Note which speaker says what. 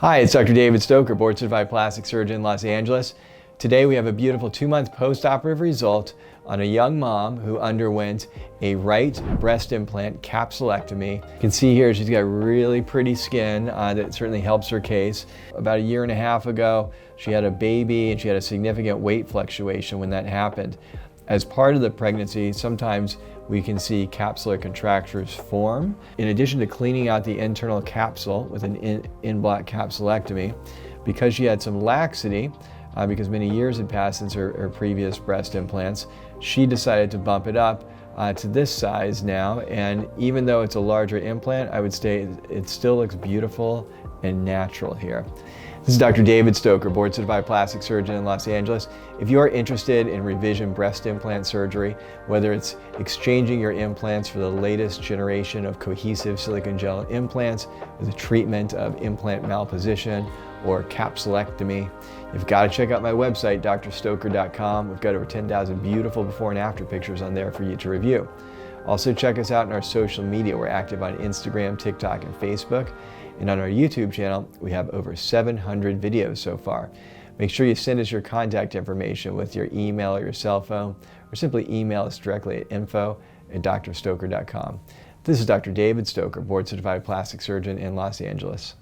Speaker 1: Hi, it's Dr. David Stoker, board-certified plastic surgeon in Los Angeles. Today we have a beautiful 2-month post-operative result on a young mom who underwent a right breast implant capsulectomy. You can see here she's got really pretty skin that certainly helps her case. About a year and a half ago, she had a baby and she had a significant weight fluctuation when that happened. As part of the pregnancy, sometimes we can see capsular contractures form. In addition to cleaning out the internal capsule with an en bloc capsulectomy, because she had some laxity, because many years had passed since her previous breast implants, she decided to bump it up to this size now. And even though it's a larger implant, I would say it still looks beautiful and natural here. This is Dr. David Stoker, board-certified plastic surgeon in Los Angeles. If you are interested in revision breast implant surgery, whether it's exchanging your implants for the latest generation of cohesive silicone gel implants with a treatment of implant malposition or capsulectomy, you've got to check out my website, drstoker.com. We've got over 10,000 beautiful before and after pictures on there for you to review. Also check us out on our social media. We're active on Instagram, TikTok, and Facebook. And on our YouTube channel, we have over 700 videos so far. Make sure you send us your contact information with your email or your cell phone, or simply email us directly at info@drstoker.com. This is Dr. David Stoker, board-certified plastic surgeon in Los Angeles.